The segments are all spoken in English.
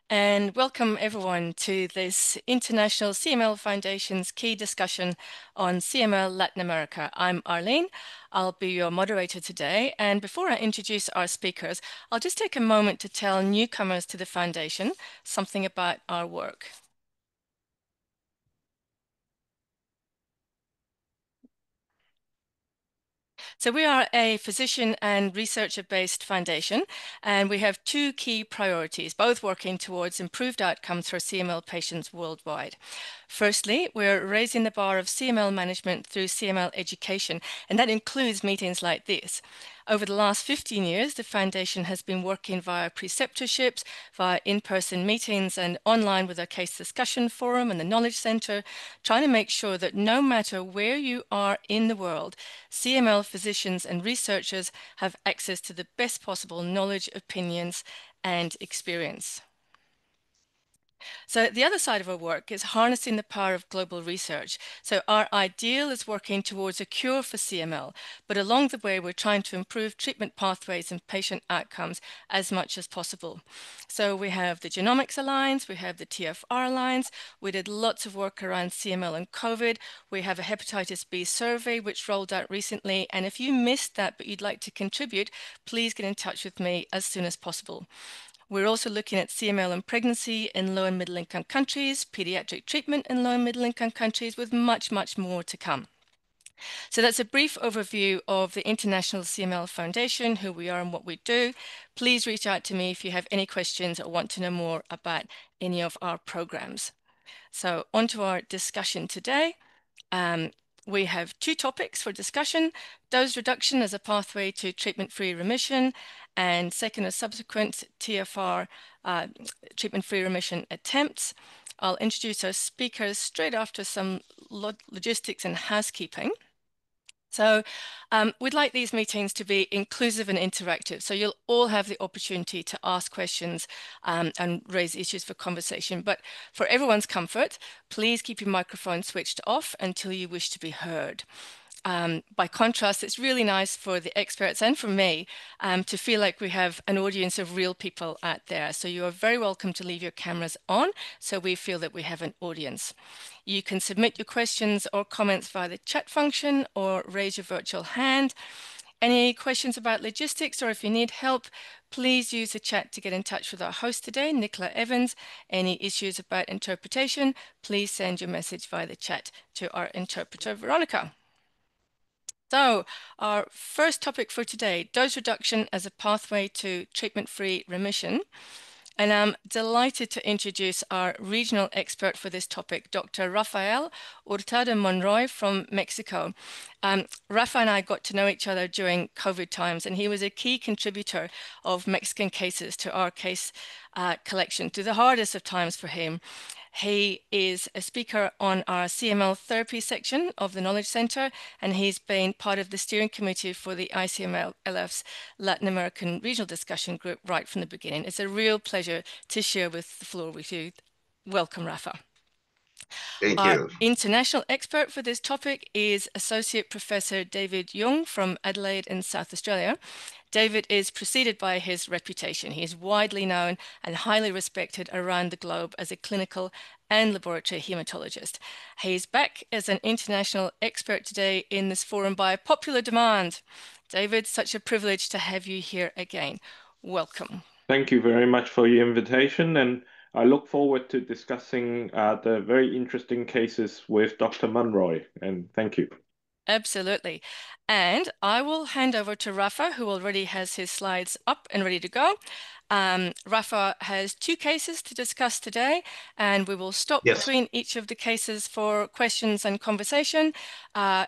And welcome everyone to this International CML Foundation's key discussion on CML Latin America. I'm Arlene. I'll be your moderator today. And before I introduce our speakers, I'll just take a moment to tell newcomers to the foundation something about our work. So we are a physician and researcher-based foundation, and we have two key priorities, both working towards improved outcomes for CML patients worldwide. Firstly, we're raising the bar of CML management through CML education, and that includes meetings like this. Over the last 15 years, the Foundation has been working via preceptorships, via in-person meetings and online with our case discussion forum and the Knowledge Center, trying to make sure that no matter where you are in the world, CML physicians and researchers have access to the best possible knowledge, opinions, and experience. So the other side of our work is harnessing the power of global research. So our ideal is working towards a cure for CML, but along the way, we're trying to improve treatment pathways and patient outcomes as much as possible. So we have the Genomics Alliance, we have the TFR Alliance, we did lots of work around CML and COVID, we have a hepatitis B survey which rolled out recently, and if you missed that but you'd like to contribute, please get in touch with me as soon as possible. We're also looking at CML and pregnancy in low and middle income countries, pediatric treatment in low and middle income countries, with much, much more to come. So that's a brief overview of the International CML Foundation, who we are and what we do. Please reach out to me if you have any questions or want to know more about any of our programs. So on to our discussion today. We have two topics for discussion: dose reduction as a pathway to treatment-free remission, and second or subsequent TFR treatment-free remission attempts. I'll introduce our speakers straight after some logistics and housekeeping. So we'd like these meetings to be inclusive and interactive. So you'll all have the opportunity to ask questions and raise issues for conversation. But for everyone's comfort, please keep your microphone switched off until you wish to be heard. By contrast, it's really nice for the experts and for me to feel like we have an audience of real people out there. So you are very welcome to leave your cameras on so we feel that we have an audience. You can submit your questions or comments via the chat function or raise your virtual hand. Any questions about logistics, or if you need help, please use the chat to get in touch with our host today, Nicola Evans. Any issues about interpretation, please send your message via the chat to our interpreter, Veronica. So our first topic for today, dose reduction as a pathway to treatment-free remission. And I'm delighted to introduce our regional expert for this topic, Dr. Rafael Hurtado Monroy from Mexico. Rafa and I got to know each other during COVID times, and he was a key contributor of Mexican cases to our case collection through the hardest of times for him. He is a speaker on our CML therapy section of the Knowledge Center, and he's been part of the steering committee for the ICMLF's Latin American Regional Discussion Group right from the beginning. It's a real pleasure to share the floor with you. Welcome, Rafa. Thank Our you. international expert for this topic is Associate Professor David Yeung from Adelaide in South Australia. David is preceded by his reputation. He is widely known and highly respected around the globe as a clinical and laboratory hematologist. He's back as an international expert today in this forum by popular demand. David, such a privilege to have you here again. Welcome. Thank you very much for your invitation, and I look forward to discussing the very interesting cases with Dr. Monroy, and thank you. Absolutely. And I will hand over to Rafa, who already has his slides up and ready to go. Rafa has two cases to discuss today, and we will stop between each of the cases for questions and conversation.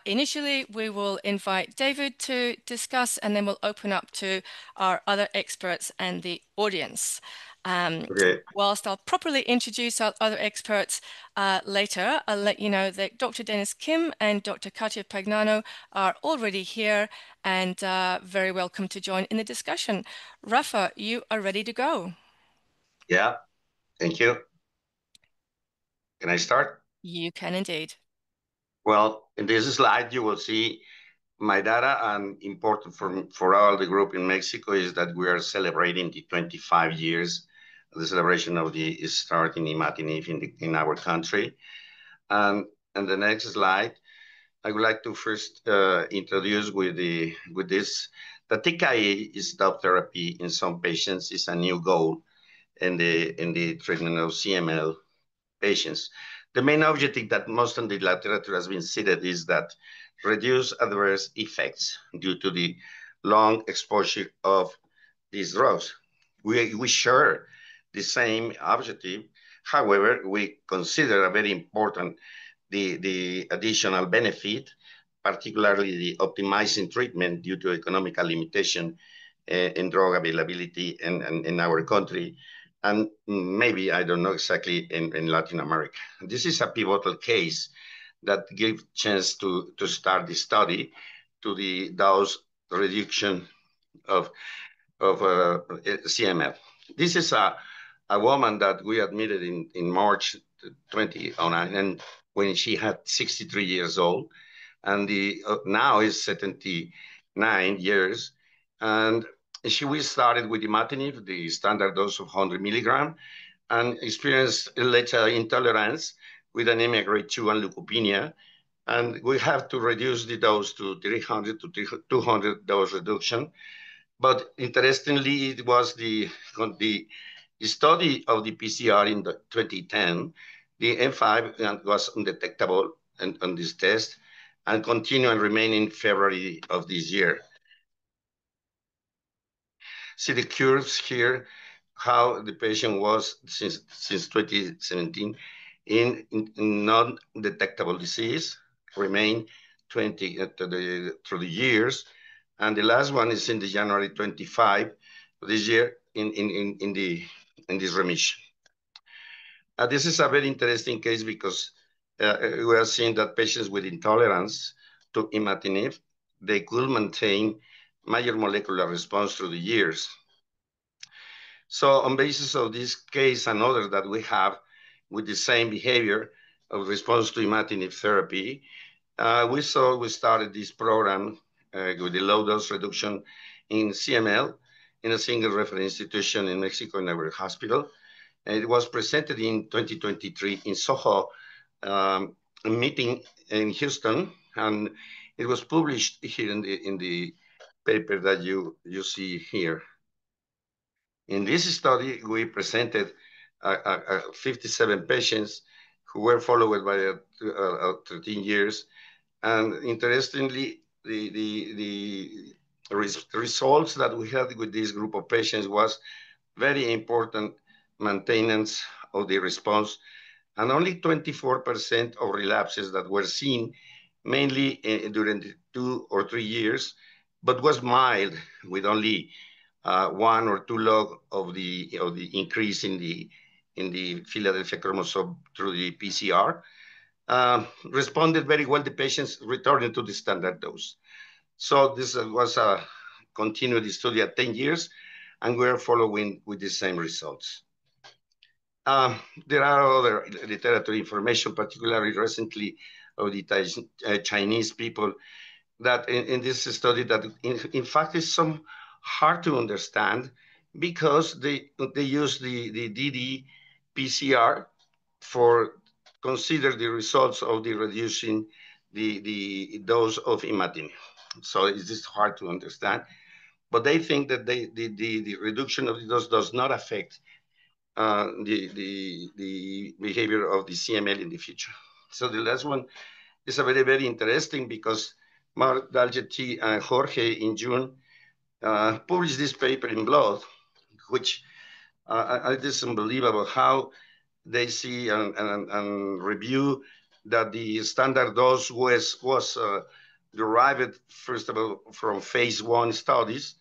Initially, we will invite David to discuss, and then we'll open up to our other experts and the audience. Whilst I'll properly introduce our other experts later, I'll let you know that Dr. Dennis Kim and Dr. Katia Pagnano are already here and very welcome to join in the discussion. Rafa, you are ready to go. Yeah, thank you. Can I start? You can indeed. Well, in this slide, you will see my data, and important for all the group in Mexico is that we are celebrating the 25 years the celebration of the starting imatinib in our country. And the next slide, I would like to first introduce with this. The TKI is stop therapy in some patients is a new goal in the treatment of CML patients. The main objective that most of the literature has been cited is that reduce adverse effects due to the long exposure of these drugs. We share the same objective. However, we consider a very important the additional benefit, particularly the optimizing treatment due to economical limitation in drug availability in our country, and maybe, I don't know exactly, in Latin America. This is a pivotal case that gives chance to start the study to the dose reduction of CML. This is a woman that we admitted in March 2009, and when she had 63 years old, and now is 79 years, and we started with imatinib, the standard dose of 100 milligram, and experienced later intolerance with anemia grade 2 and leukopenia. And we have to reduce the dose to 300 to 200 dose reduction. But interestingly, it was the study of the PCR in 2010. The M5 was undetectable on this test and continue and remain in February of this year. See the curves here, how the patient was since 2017 in non-detectable disease, remain 20 through the years. And the last one is in the January 25 this year in this remission. This is a very interesting case because we are seeing that patients with intolerance to imatinib, they could maintain major molecular response through the years. So on basis of this case and others that we have with the same behavior of response to imatinib therapy, we started this program with the low dose reduction in CML in a single reference institution in Mexico in our hospital. And it was presented in 2023 in SOHO meeting in Houston, and it was published here in the paper that you see here. In this study, we presented 57 patients who were followed by 13 years. And interestingly, the results that we had with this group of patients was very important maintenance of the response, and only 24% of relapses that were seen, mainly during the 2 or 3 years, but was mild with only 1 or 2 log of the increase in the Philadelphia chromosome through the PCR. Responded very well. The patients returned to the standard dose. So this was a continued study at 10 years, and we're following with the same results. There are other literature information, particularly recently of the Chinese people, that in this study that in fact is some hard to understand because they use the DD PCR for consider the results of the reducing the dose of imatinib. So it's just hard to understand, but they think that the reduction of the dose does not affect the behavior of the CML in the future. So the last one is a very, very interesting because Mark Dalgety and Jorge in June published this paper in Blood, which it is unbelievable how they see and review that the standard dose was derived, first of all, from phase 1 studies.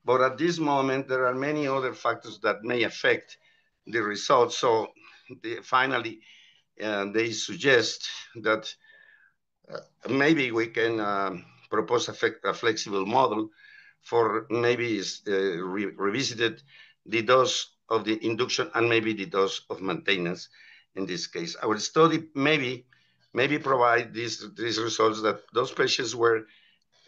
But at this moment, there are many other factors that may affect the results. So finally, they suggest that maybe we can propose a flexible model for maybe revisited the dose of the induction and maybe the dose of maintenance in this case. Our study maybe provide these results that those patients were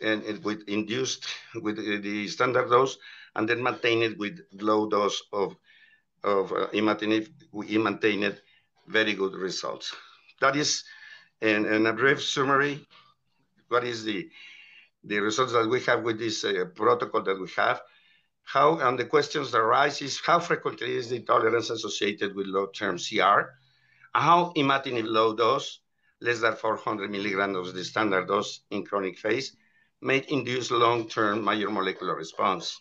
induced with the standard dose and then maintain it with low dose of of imatinib, we maintained very good results. That is, in a brief summary, what is the results that we have with this protocol that we have. How, and the questions that arise is how frequently is the tolerance associated with low-term CR? How imatinib low dose, less than 400 milligrams of the standard dose in chronic phase, may induce long-term major molecular response.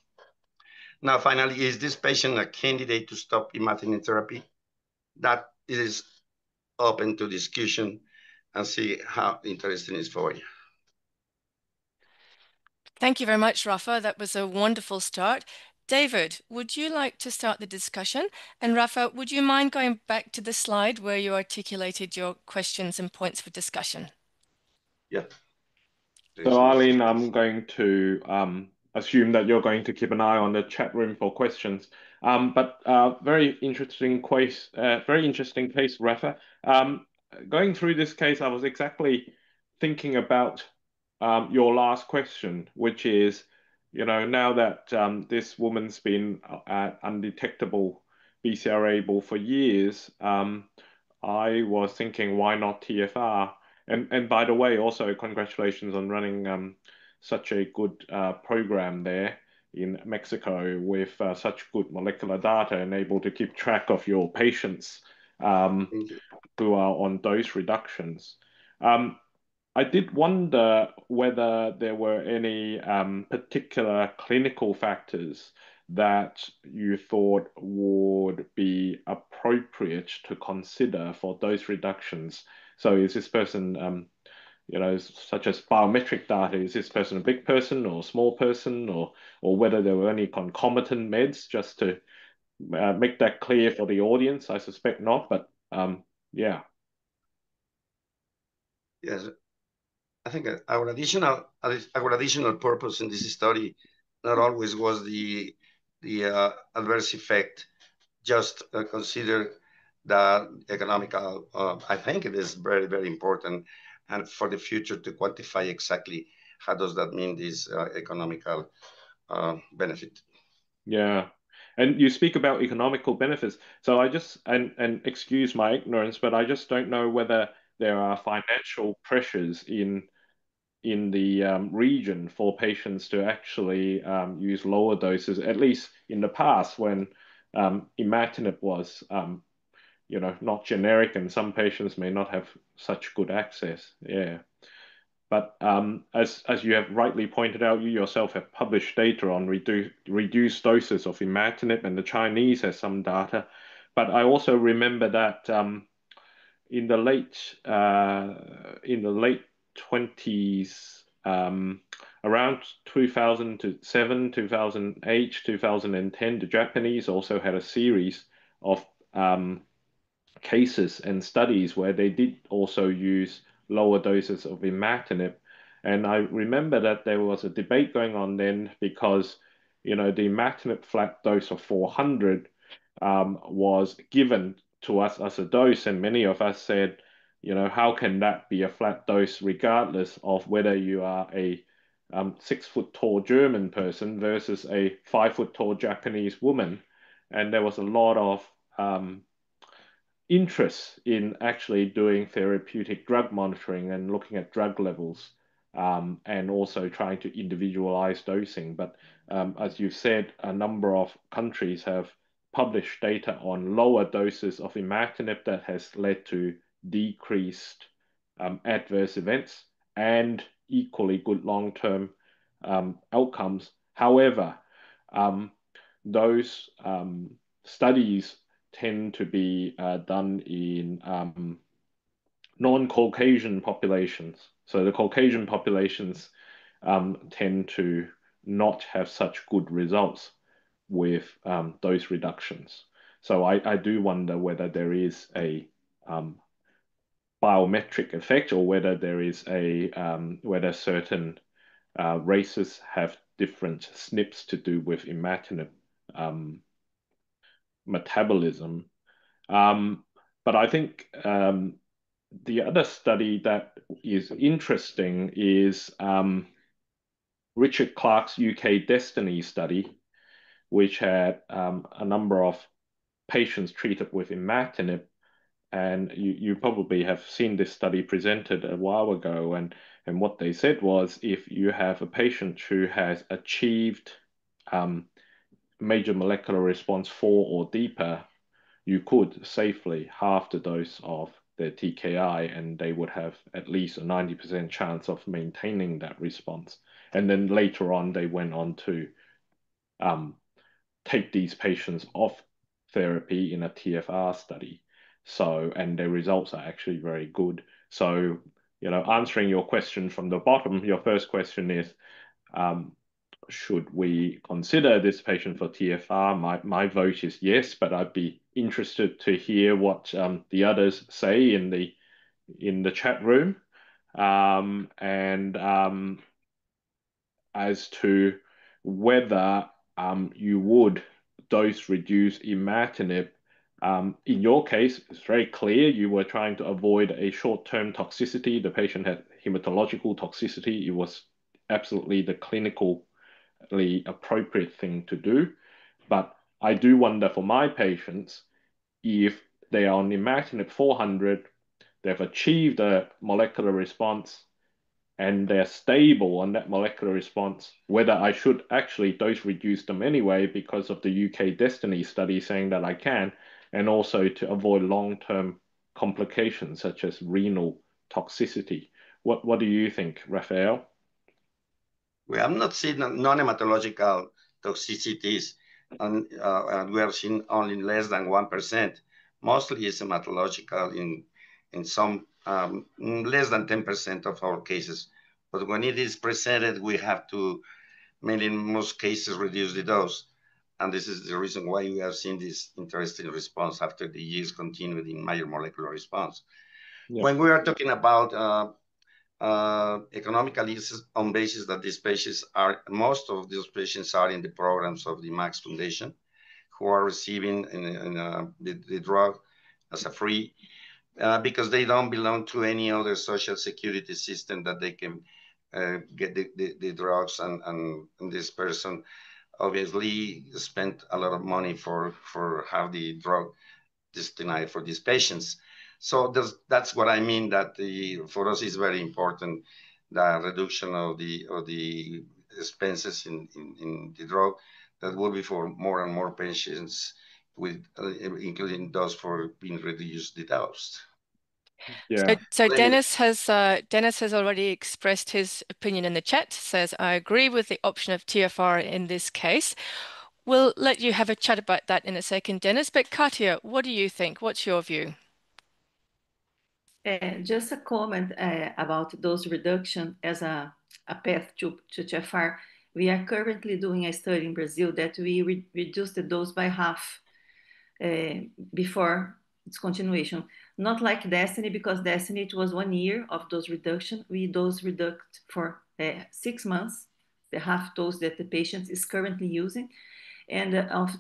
Now, finally, is this patient a candidate to stop imatinib therapy? That is open to discussion and see how interesting it is for you. Thank you very much, Rafa. That was a wonderful start. David, would you like to start the discussion? And Rafa, would you mind going back to the slide where you articulated your questions and points for discussion? Yeah. So Arlene, I'm going to assume that you're going to keep an eye on the chat room for questions. But very interesting case, Rafa. Going through this case, I was exactly thinking about your last question, which is, now that this woman's been at undetectable BCR-ABL for years, I was thinking, why not TFR? And by the way, also congratulations on running such a good program there in Mexico with such good molecular data and able to keep track of your patients who are on dose reductions. I did wonder whether there were any particular clinical factors that you thought would be appropriate to consider for dose reductions. So is this person, such as biometric data, is this person a big person or a small person, or whether there were any concomitant meds, just to make that clear for the audience? I suspect not, but yeah. Yes, I think our additional purpose in this study not always was the adverse effect. Just consider the economical. I think it is very, very important, and for the future to quantify exactly how does that mean this economical benefit. Yeah. And you speak about economical benefits. So I just, and excuse my ignorance, but I just don't know whether there are financial pressures in the region for patients to actually use lower doses, at least in the past when imatinib was, not generic, and some patients may not have such good access. Yeah. But as you have rightly pointed out, you yourself have published data on reduced doses of imatinib, and the Chinese has some data. But I also remember that in the late 20s, around 2007, 2008, 2010, the Japanese also had a series of cases and studies where they did also use lower doses of imatinib. And I remember that there was a debate going on then because, the imatinib flat dose of 400 was given to us as a dose, and many of us said, how can that be a flat dose regardless of whether you are a 6 foot tall German person versus a 5 foot tall Japanese woman? And there was a lot of interest in actually doing therapeutic drug monitoring and looking at drug levels, and also trying to individualize dosing. But as you've said, a number of countries have published data on lower doses of imatinib that has led to decreased adverse events and equally good long-term outcomes. However, those studies tend to be done in non-Caucasian populations. So the Caucasian populations tend to not have such good results with dose reductions. So I do wonder whether there is a biometric effect, or whether there is whether certain races have different SNPs to do with imatinib metabolism. But I think the other study that is interesting is Richard Clark's UK Destiny study, which had a number of patients treated with imatinib, and you probably have seen this study presented a while ago, and what they said was if you have a patient who has achieved major molecular response 4 or deeper, you could safely halve the dose of their TKI, and they would have at least a 90% chance of maintaining that response. And then later on, they went on to take these patients off therapy in a TFR study. So, and the results are actually very good. So, answering your question from the bottom, your first question is, should we consider this patient for TFR? My vote is yes, but I'd be interested to hear what the others say in the chat room. And as to whether you would dose reduce imatinib. In your case, it's very clear you were trying to avoid a short-term toxicity. The patient had hematological toxicity. It was absolutely the clinically appropriate thing to do. But I do wonder for my patients, if they are on imatinib 400, they've achieved a molecular response, and they're stable on that molecular response, whether I should actually dose reduce them anyway because of the UK Destiny study saying that I can, and also to avoid long-term complications such as renal toxicity. What do you think, Rafael? We have not seen non-hematological toxicities, and we have seen only less than 1%. Mostly it's hematological in some less than 10% of our cases. But when it is presented, we have to, mainly in most cases, reduce the dose. And this is the reason why we have seen this interesting response after the years continued in major molecular response. Yeah. When we are talking about economically on basis that these patients are, most of these patients are in the programs of the Max Foundation, who are receiving the drug as a free, because they don't belong to any other social security system that they can get the drugs, and this person obviously spent a lot of money for have the drug destined for these patients. So that's what I mean, that for us is very important the reduction of the expenses in the drug, that will be for more and more patients, with including those for being reduced the dose. Yeah. So Dennis has already expressed his opinion in the chat. Says, I agree with the option of TFR in this case. We'll let you have a chat about that in a second, Dennis. But Katia, what do you think? What's your view? Just a comment about dose reduction as a path to TFR. We are currently doing a study in Brazil that we reduce the dose by half before its continuation. Not like Destiny, because Destiny, it was 1 year of dose reduction. We dose reduct for 6 months, the half dose that the patient is currently using. And of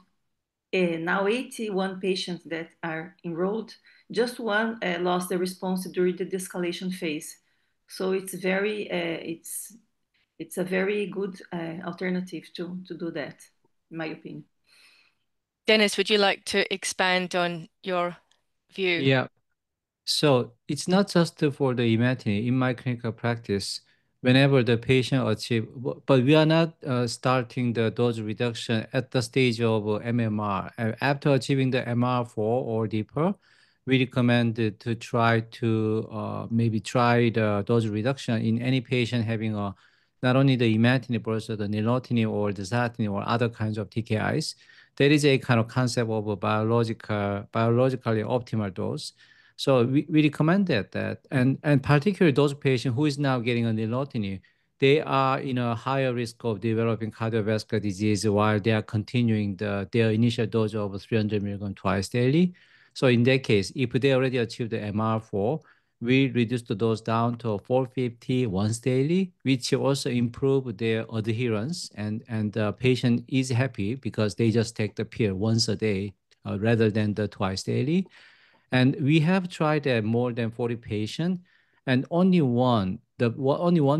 now 81 patients that are enrolled, just one lost the response during the de-escalation phase. So it's very, it's a very good alternative to do that, in my opinion. Dennis, would you like to expand on your view? Yeah. So it's not just for the imatinib. In my clinical practice, whenever the patient achieve, but we are not starting the dose reduction at the stage of MMR. After achieving the MR4 or deeper, we recommend to try to maybe try the dose reduction in any patient having not only the imatinib, but also the nilotinib or the dasatinib or other kinds of TKIs. There is a kind of concept of a biologically optimal dose. So we recommend that and particularly those patients who is now getting a nilotinib, they are in a higher risk of developing cardiovascular disease while they are continuing their initial dose of 300 milligram twice daily. So in that case, if they already achieved the MR4, we reduce the dose down to 450 once daily, which also improve their adherence, and the patient is happy because they just take the pill once a day rather than the twice daily. And we have tried more than 40 patients, and only one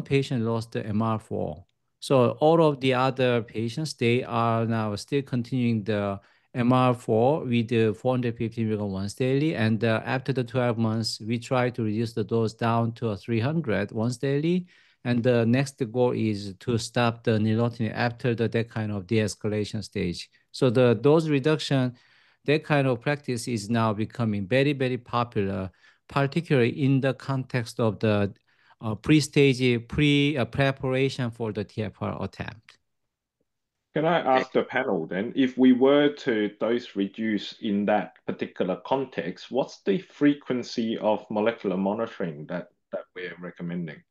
patient lost the MR4. So all of the other patients, they are now still continuing the MR4 with 450 milligram once daily. And after the 12 months, we try to reduce the dose down to 300 once daily. And the next goal is to stop the nilotinib after that kind of de-escalation stage. So the dose reduction, that kind of practice is now becoming very, very popular, particularly in the context of the preparation for the TFR attempt. Can I ask the panel then, if we were to dose reduce in that particular context, what's the frequency of molecular monitoring that we're recommending?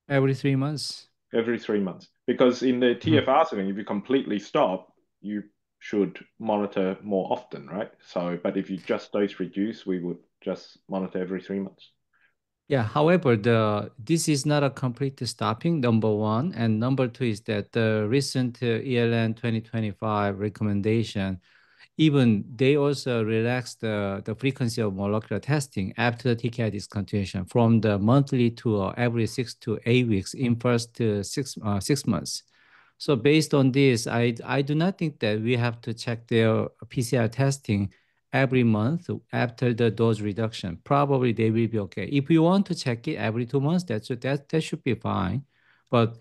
Every 3 months. Every 3 months. Because in the TFR setting, if you completely stop, you should monitor more often, right? So, but if you just dose reduce, we would just monitor every 3 months. Yeah, however, this is not a complete stopping, number one. And number two is that the recent ELN 2025 recommendation, even they also relaxed the frequency of molecular testing after the TKI discontinuation from the monthly to every 6 to 8 weeks in first 6 months. So based on this, I do not think that we have to check their PCR testing every month after the dose reduction. Probably they will be okay. If you want to check it every 2 months, that should be fine. But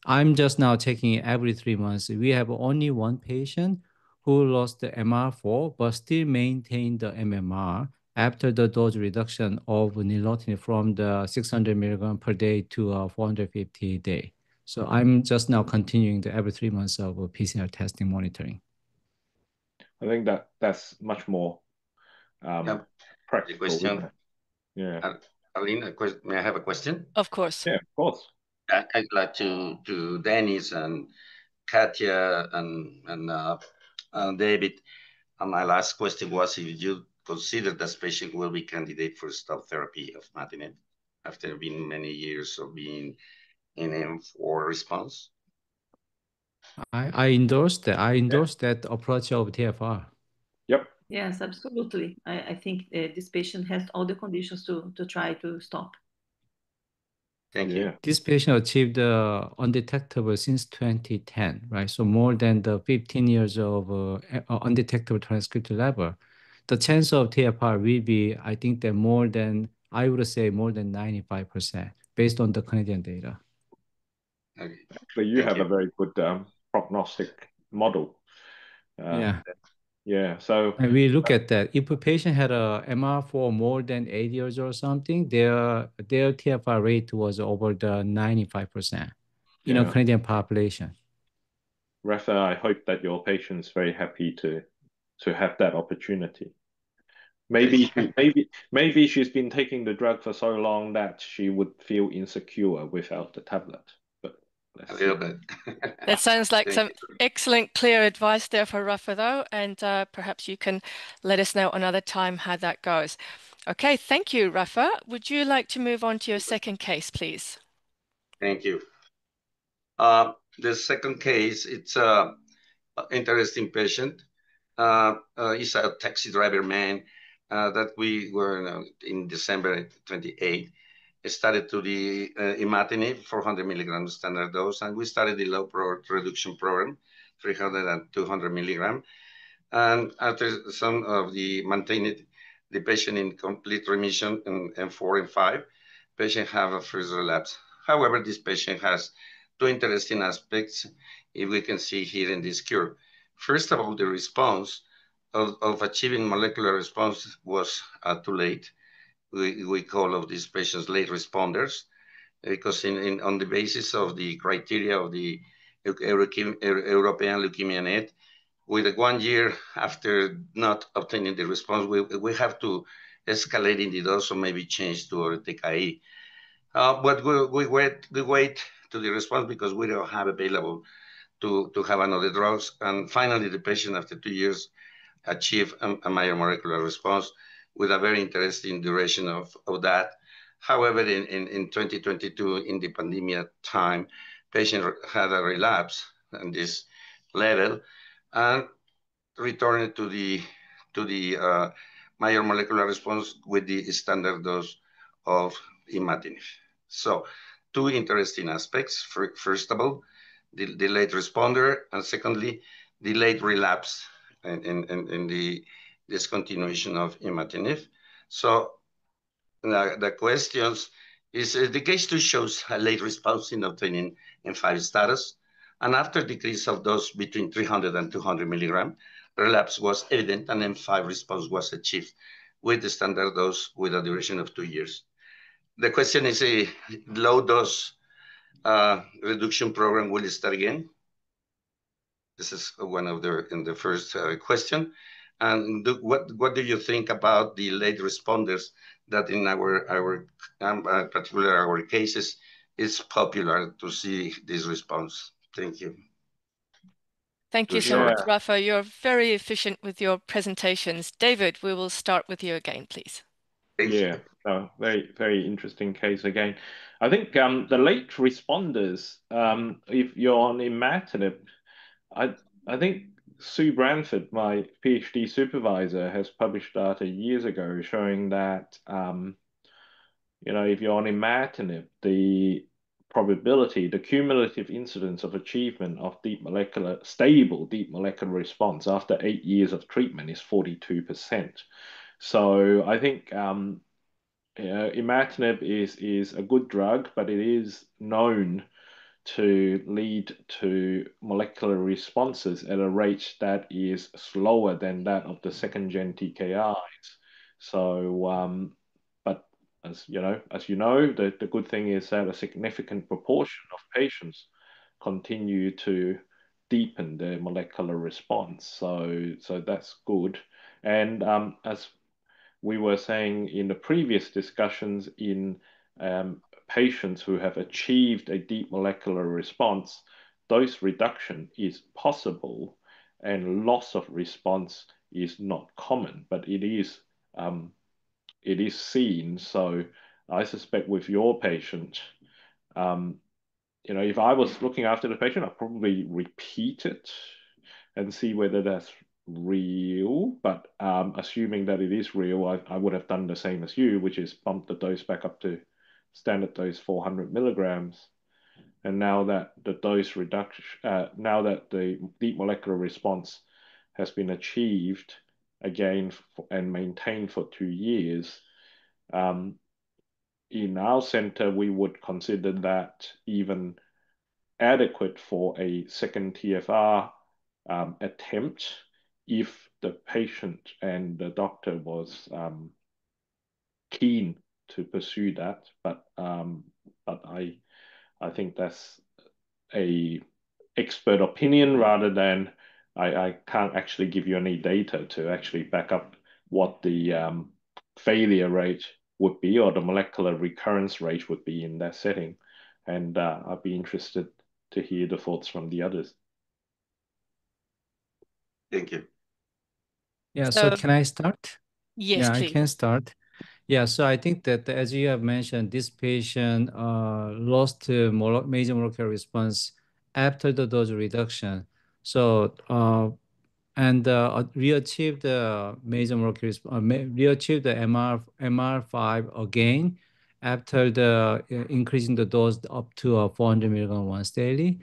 I'm just now checking it every 3 months. We have only one patient who lost the MR4 but still maintained the MMR after the dose reduction of nilotinib from the 600 milligram per day to 450 a day. So I'm just now continuing the every 3 months of PCR testing monitoring. I think that's much more practical. Question. Yeah. Aline, may I have a question? Of course. Yeah, of course. I'd like to Dennis and Katia and David. My last question was if you consider this patient will be candidate for stop therapy of imatinib after being many years of being in M4 response. I endorse that. I endorse that approach of TFR. Yep. Yes, absolutely. I think this patient has all the conditions to try to stop. Thank you. This patient achieved undetectable since 2010, right? So more than the 15 years of undetectable transcript level. The chance of TFR will be, I think that more than, I would say more than 95% based on the Canadian data. Okay. Actually, you have a very good prognostic model. Yeah. Yeah, so... And we look at that. If a patient had a MR for more than 8 years or something, their TFR rate was over the 95% in a Canadian population. Rafael, I hope that your patient's very happy to have that opportunity. Maybe she's been taking the drug for so long that she would feel insecure without the tablet. But a little bit. That sounds like some excellent, clear advice there for Rafa, though, and perhaps you can let us know another time how that goes. Okay, thank you, Rafa. Would you like to move on to your second case, please? Thank you. The second case, it's an interesting patient. He's a taxi driver man that we were in December 28. Started to the imatinib, 400 milligrams standard dose, and we started the low reduction program, 300 and 200 milligram. And after some of the maintained the patient in complete remission in M4 and 5, patient have a first relapse. However, this patient has two interesting aspects, if we can see here in this curve. First of all, the response of achieving molecular response was too late. We call of these patients late responders because on the basis of the criteria of the European Leukemia Net, with 1 year after not obtaining the response, we have to escalate in the dose or maybe change to our TKI. But we wait to the response because we don't have available to have another drugs. And finally, the patient after 2 years achieved a major molecular response with a very interesting duration of that. However, in 2022, in the pandemic time, patient had a relapse on this level and returned to the major molecular response with the standard dose of imatinib. So two interesting aspects. First of all, the late responder, and secondly, the late relapse in the discontinuation of imatinib. So the questions is the case 2 shows a late response in obtaining M5 status, and after decrease of dose between 300 and 200 milligram, relapse was evident and M5 response was achieved with the standard dose with a duration of 2 years. The question is a low dose reduction program will start again. This is one of the first question. And what do you think about the late responders that in our particular our cases is popular to see this response? Thank you. Thank you so much, Rafa. You're very efficient with your presentations. David, we will start with you again, please. Yeah, very, very interesting case again. I think the late responders, if you're on imatinib, I think Sue Branford, my PhD supervisor, has published data years ago showing that if you're on imatinib, the probability, the cumulative incidence of achievement of stable deep molecular response after 8 years of treatment is 42%. So I think imatinib is a good drug, but it is known to lead to molecular responses at a rate that is slower than that of the second-gen TKIs. So, but as you know, the good thing is that a significant proportion of patients continue to deepen their molecular response. So that's good. And as we were saying in the previous discussions, in patients who have achieved a deep molecular response, dose reduction is possible and loss of response is not common, but it is seen. So I suspect with your patient, if I was looking after the patient, I'd probably repeat it and see whether that's real. But assuming that it is real, I would have done the same as you, which is bump the dose back up to standard dose 400 milligrams. And now that the dose reduction, now that the deep molecular response has been achieved again and maintained for 2 years, in our center, we would consider that even adequate for a second TFR attempt if the patient and the doctor was keen to pursue that. But I think that's a expert opinion rather than I can't actually give you any data to actually back up what the failure rate would be or the molecular recurrence rate would be in that setting. And I'd be interested to hear the thoughts from the others. Thank you. Yeah, so can I start? Yes, yeah, please. I can start. Yeah, so I think that as you have mentioned, this patient lost major molecular response after the dose reduction. So re-achieved the major molecular response, re-achieved the MR5 again after the increasing the dose up to 400 milligram once daily.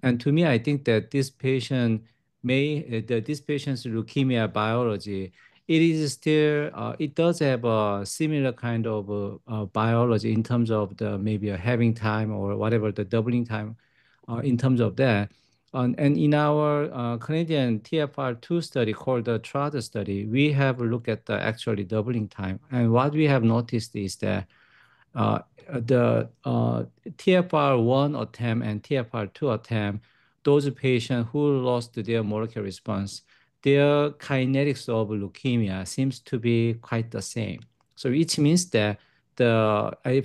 And to me, I think that this patient's leukemia biology, it is still, it does have a similar kind of biology in terms of the maybe a having time or whatever, the doubling time in terms of that. And in our Canadian TFR2 study called the TRAD study, we have looked at the actually doubling time. And what we have noticed is that the TFR1 attempt and TFR2 attempt, those patients who lost their molecular response, their kinetics of leukemia seems to be quite the same. So which means that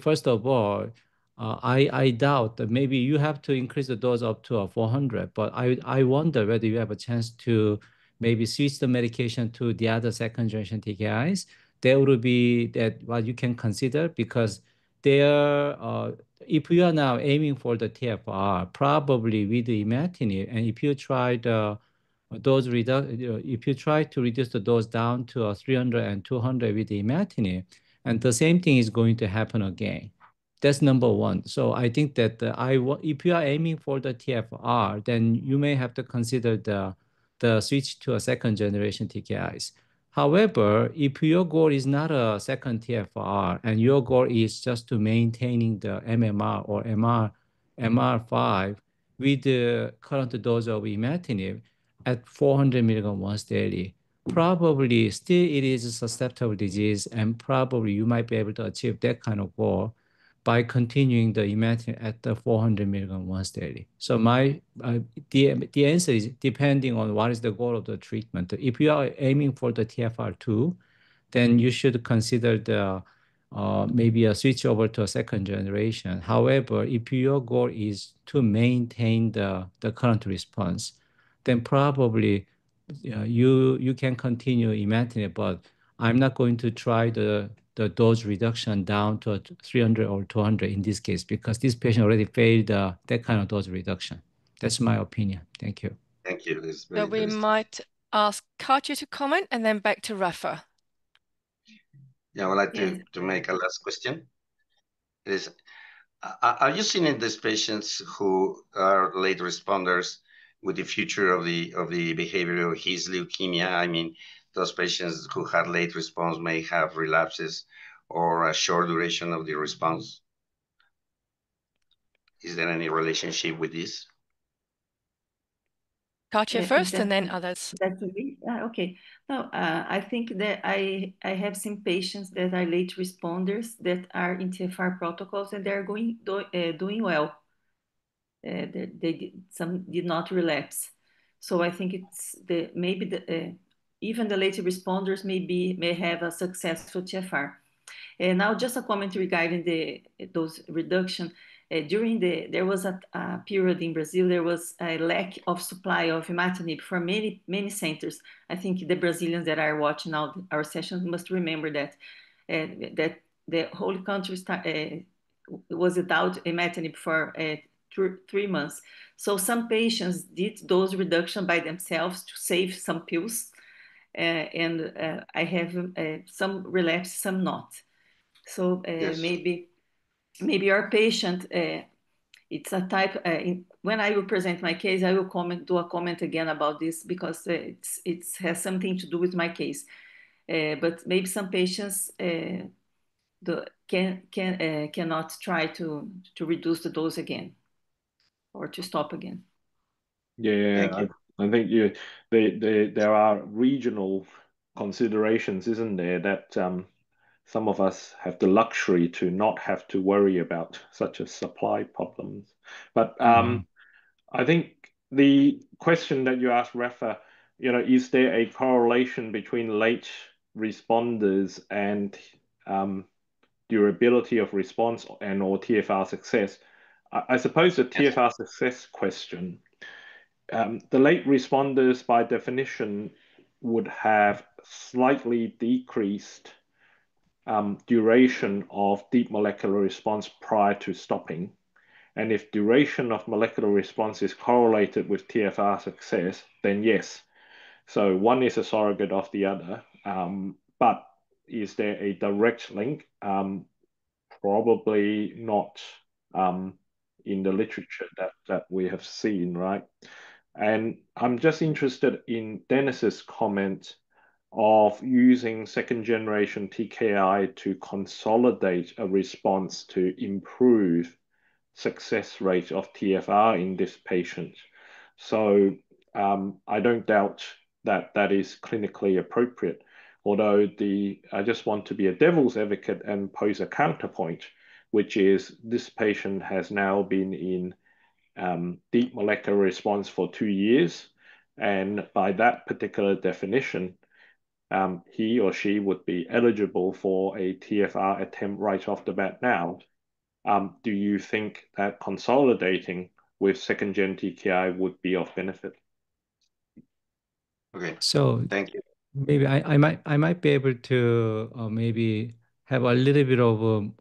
first of all, I doubt that maybe you have to increase the dose up to 400, but I wonder whether you have a chance to maybe switch the medication to the other second generation TKIs. That would be what you can consider, because if you are now aiming for the TFR, probably with the imatinib, and if you try to reduce the dose down to 300 and 200 with the imatinib, and the same thing is going to happen again. That's number one. So I think that if you are aiming for the TFR, then you may have to consider the the switch to a second generation TKIs. However, if your goal is not a second TFR and your goal is just to maintaining the MMR or MR5 with the current dose of imatinib at 400 milligram once daily, probably still it is a susceptible disease, and probably you might be able to achieve that kind of goal by continuing the imatinib at the 400 milligram once daily. So the answer is depending on what is the goal of the treatment. If you are aiming for the TFR2, then you should consider the maybe a switch over to a second generation. However, if your goal is to maintain the current response, then probably you can continue imatinib, but I'm not going to try the dose reduction down to 300 or 200 in this case, because this patient already failed that kind of dose reduction. That's my opinion. Thank you. Thank you. It's very So we interesting. might ask Katja to comment and then back to Rafa. Yeah, I would like Yes. to make a last question. It is, are you seeing in these patients who are late responders with the future of the behavior of his leukemia? I mean, those patients who had late response may have relapses or a short duration of the response. Is there any relationship with this? Katja first and then others. That's me. Okay. No, I think that I have some patients that are late responders that are in TFR protocols and they're doing well. Some did not relapse. So I think it's even the late responders may have a successful TFR. Now, just a comment regarding those reduction. There was a period in Brazil, there was a lack of supply of imatinib for many centers. I think the Brazilians that are watching now our session must remember that the whole country was without imatinib for 3 months. So some patients did dose reduction by themselves to save some pills. And I have some relapse, some not. So Yes. maybe our patient, it's a type, when I will present my case, I will do a comment again about this because it has something to do with my case. But maybe some patients cannot try to reduce the dose again or to stop again. Yeah, I think there are regional considerations, isn't there, that some of us have the luxury to not have to worry about such as supply problems. But I think the question that you asked, Rafa, is there a correlation between late responders and durability of response and or TFR success? I suppose the TFR success question, the late responders by definition would have slightly decreased duration of deep molecular response prior to stopping. And if duration of molecular response is correlated with TFR success, then yes. So one is a surrogate of the other. But is there a direct link? Probably not in the literature that we have seen, right? And I'm just interested in Dennis's comment of using second generation TKI to consolidate a response to improve success rate of TFR in this patient. So I don't doubt that is clinically appropriate. Although I just want to be a devil's advocate and pose a counterpoint, which is this patient has now been in deep molecular response for 2 years. And by that particular definition, he or she would be eligible for a TFR attempt right off the bat now. Do you think that consolidating with second gen TKI would be of benefit? Okay. So thank you. Maybe I might be able to maybe have a little bit of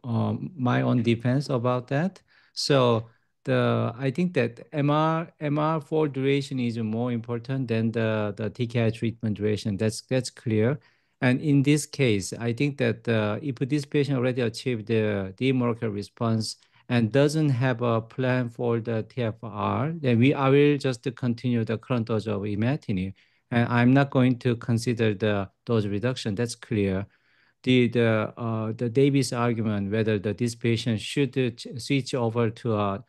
my own defense about that. So I think that MR4 duration is more important than the TKI treatment duration. That's clear. And in this case, I think that if this patient already achieved the deep molecular response and doesn't have a plan for the TFR, then I will just continue the current dose of imatinib. And I'm not going to consider the dose reduction. That's clear. The Davis argument whether this patient should switch over to a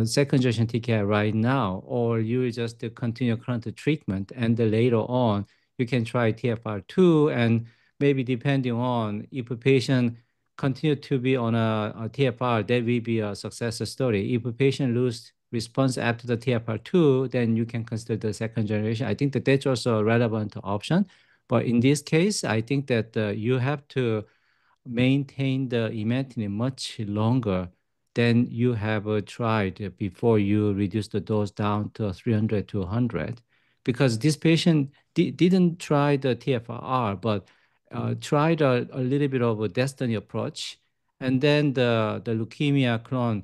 second generation TKI right now, or you will just continue current treatment, and then later on you can try TFR2, and maybe depending on if a patient continue to be on a TFR, that will be a success story. If a patient lose response after the TFR2, then you can consider the second generation. I think that that's also a relevant option. But in this case, I think that you have to maintain the imatinib much longer than you have tried before you reduce the dose down to 300 to 100. Because this patient didn't try the TFR, but tried a little bit of a destiny approach. And then the leukemia clone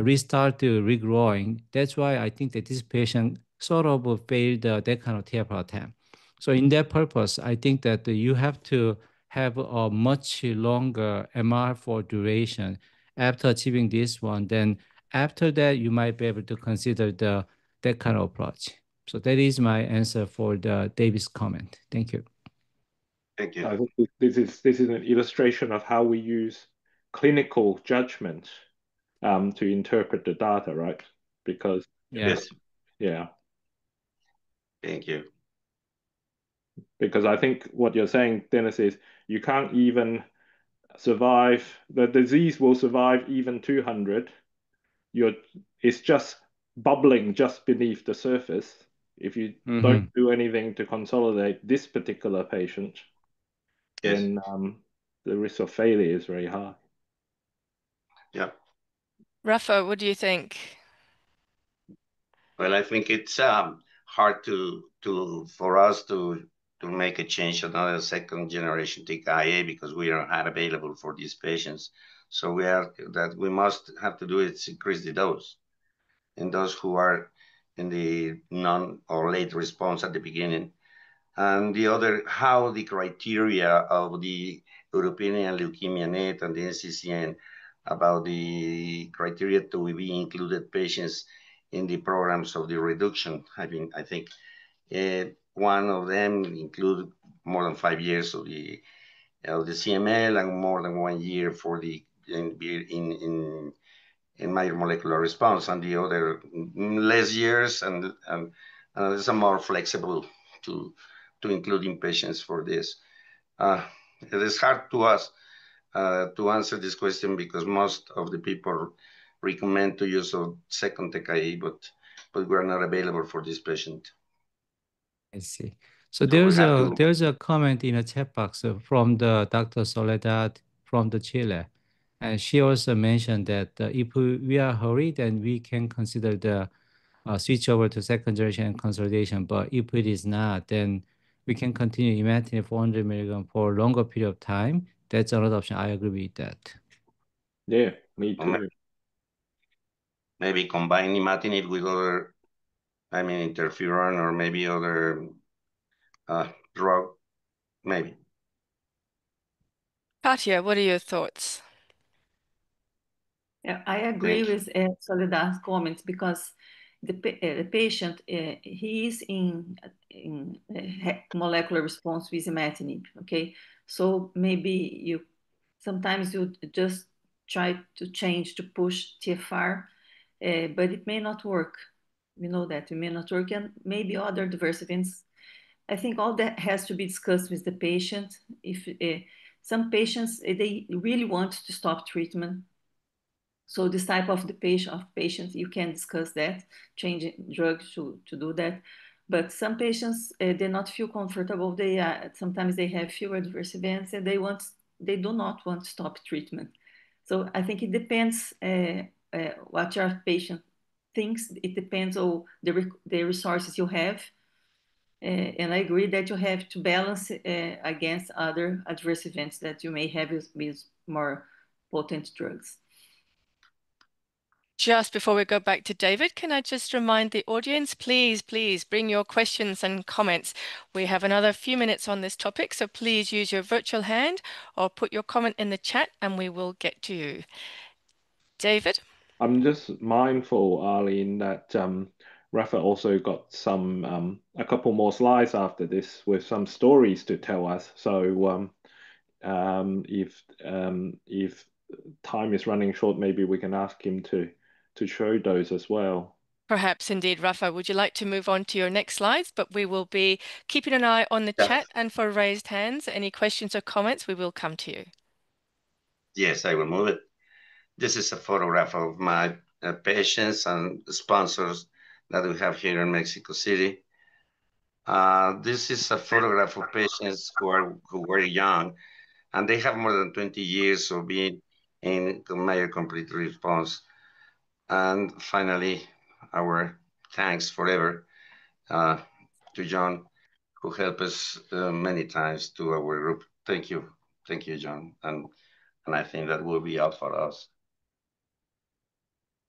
restart to regrowing. That's why I think that this patient sort of failed that kind of TFR attempt. So in that purpose, I think that you have to have a much longer MR for duration after achieving this one. Then after that, you might be able to consider that kind of approach. So that is my answer for the Davis comment. Thank you. Thank you. I think this is an illustration of how we use clinical judgment to interpret the data, right? Because Yes. yeah. Thank you. Because I think what you're saying, Dennis, is you can't even survive. The disease will survive even 200. It's just bubbling just beneath the surface. If you don't do anything to consolidate this particular patient, Yes. then the risk of failure is very high. Yeah. Rafa, what do you think? Well, I think it's hard for us to make a change another second generation TKI because we are not available for these patients. So we must have to do is increase the dose in those who are in the non or late response at the beginning. And the other, how the criteria of the European Leukemia Net and the NCCN about the criteria to be included patients in the programs of the reduction. I think one of them include more than 5 years of the CML and more than 1 year for the in major molecular response, and the other less years, and it's a more flexible to including patients for this. It is hard to us to answer this question because most of the people recommend to use a second TKI, but we're not available for this patient. I see. So there's a comment in a chat box from the Dr. Soledad from the Chile. And she also mentioned that if we are hurried, then we can consider the switch over to second generation consolidation. But if it is not, then we can continue imatinib 400 milligram for a longer period of time. That's another option. I agree with that. Yeah, me too. Maybe combine imatinib with other, interferon or maybe other drug, maybe. Katia, what are your thoughts? Yeah, I agree with Soledad's comments because the patient, he is in molecular response with imatinib, okay? So maybe sometimes you just try to change to push TFR, but it may not work. We know that it may not work, and maybe other adverse events. I think all that has to be discussed with the patient. If some patients, they really want to stop treatment. So this type of patients, you can discuss that, changing drugs to do that. But some patients, they not feel comfortable. Sometimes they have few adverse events and they do not want to stop treatment. So I think it depends what your patient thinks. It depends on the resources you have. And I agree that you have to balance against other adverse events that you may have with more potent drugs. Just before we go back to David, can I just remind the audience, please bring your questions and comments. We have another few minutes on this topic, so please use your virtual hand or put your comment in the chat and we will get to you. David? I'm just mindful, Arlene, that Rafa also got some a couple more slides after this with some stories to tell us. So if time is running short, maybe we can ask him to show those as well. Perhaps indeed, Rafa, would you like to move on to your next slides? But we will be keeping an eye on the chat, and for raised hands, any questions or comments, we will come to you. Yes, I will move it. This is a photograph of my patients and sponsors that we have here in Mexico City. This is a photograph of patients who were young, and they have more than 20 years of being in major complete response. And finally, our thanks forever to John, who helped us many times to our group. Thank you, John, and I think that will be all for us.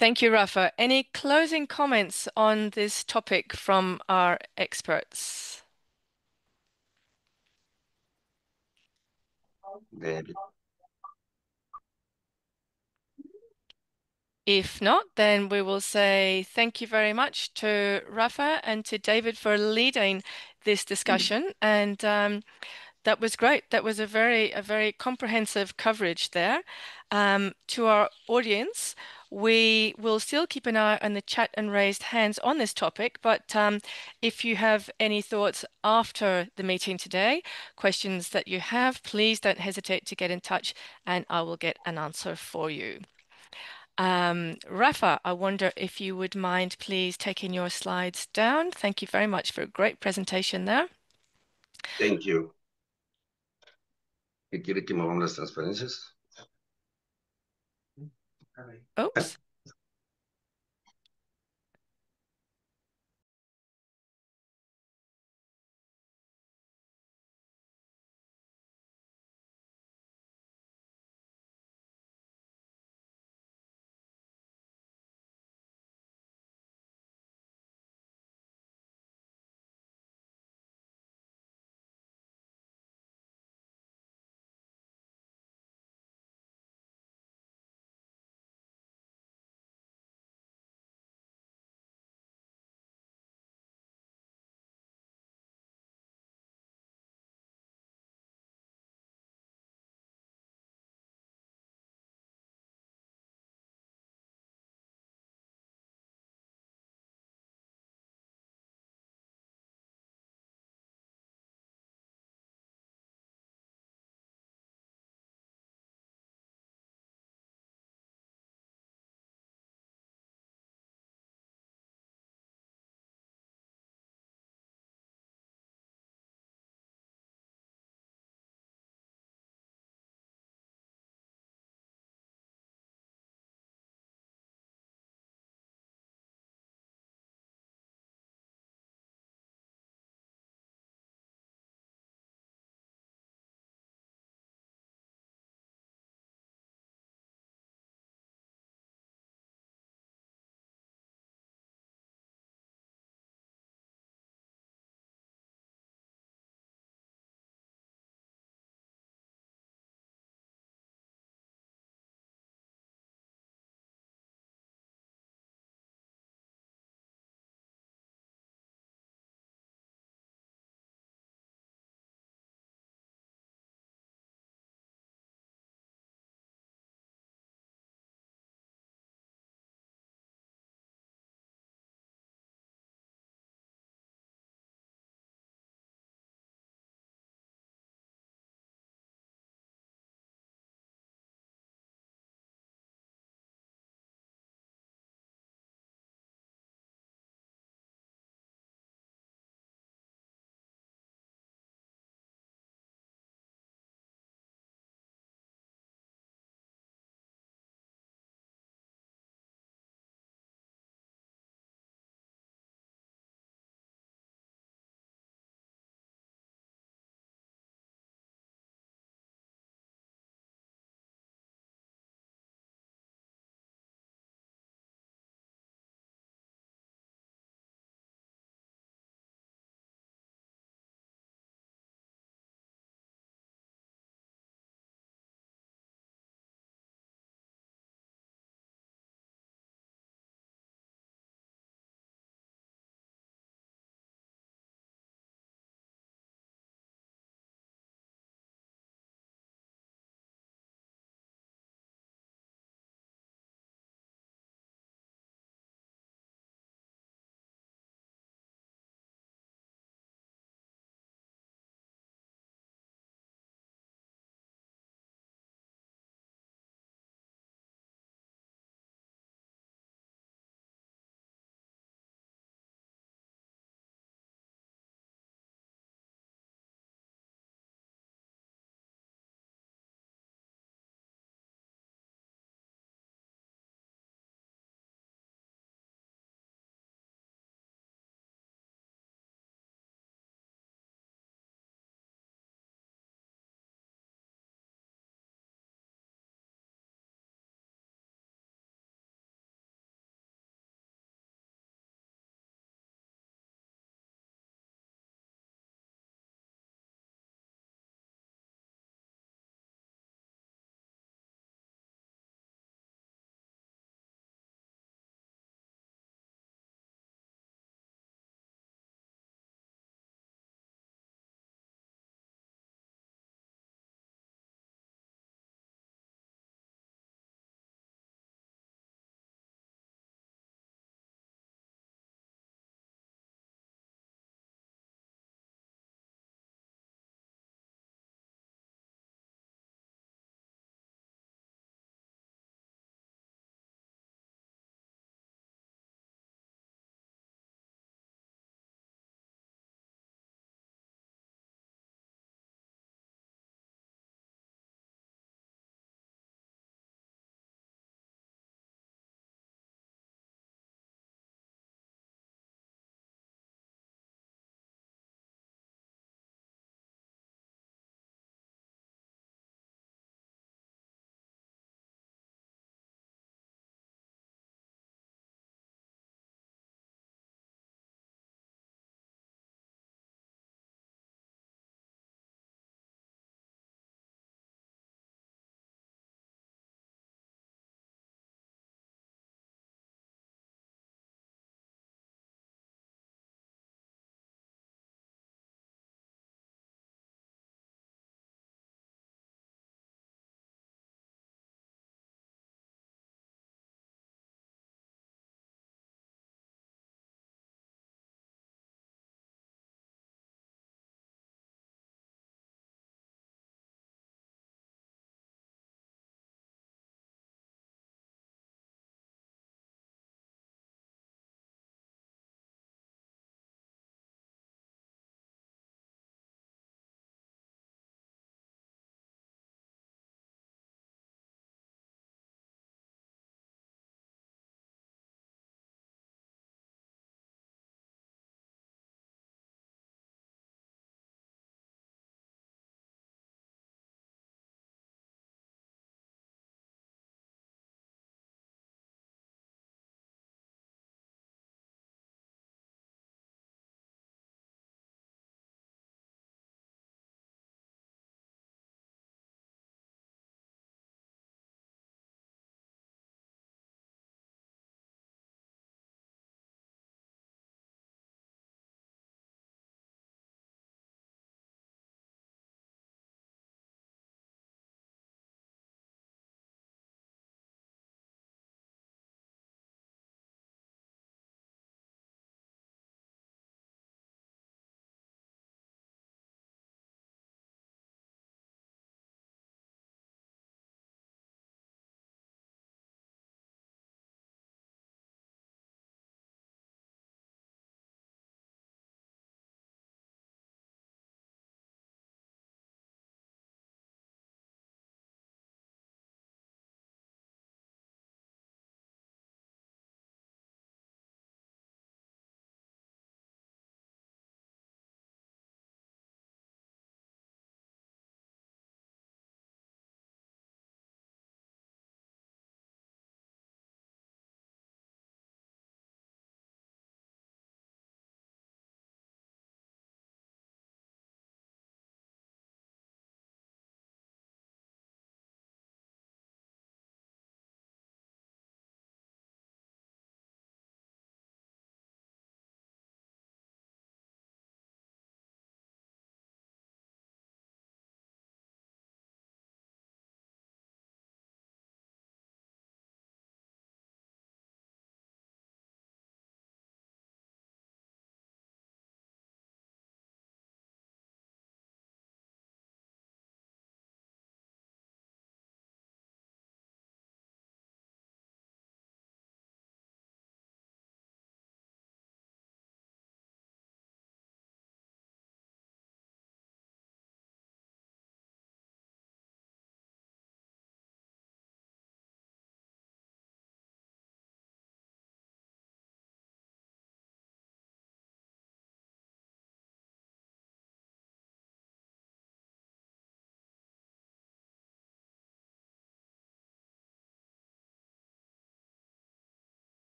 Thank you, Rafa. Any closing comments on this topic from our experts? David. If not, then we will say thank you very much to Rafa and to David for leading this discussion. And that was great. That was a very comprehensive coverage there. To our audience, we will still keep an eye on the chat and raised hands on this topic, but if you have any thoughts after the meeting today, questions that you have, please don't hesitate to get in touch and I will get an answer for you. Rafa, I wonder if you would mind please taking your slides down. Thank you very much for a great presentation there. Thank you. ¿Quiere que movamos las transparencias? Oops.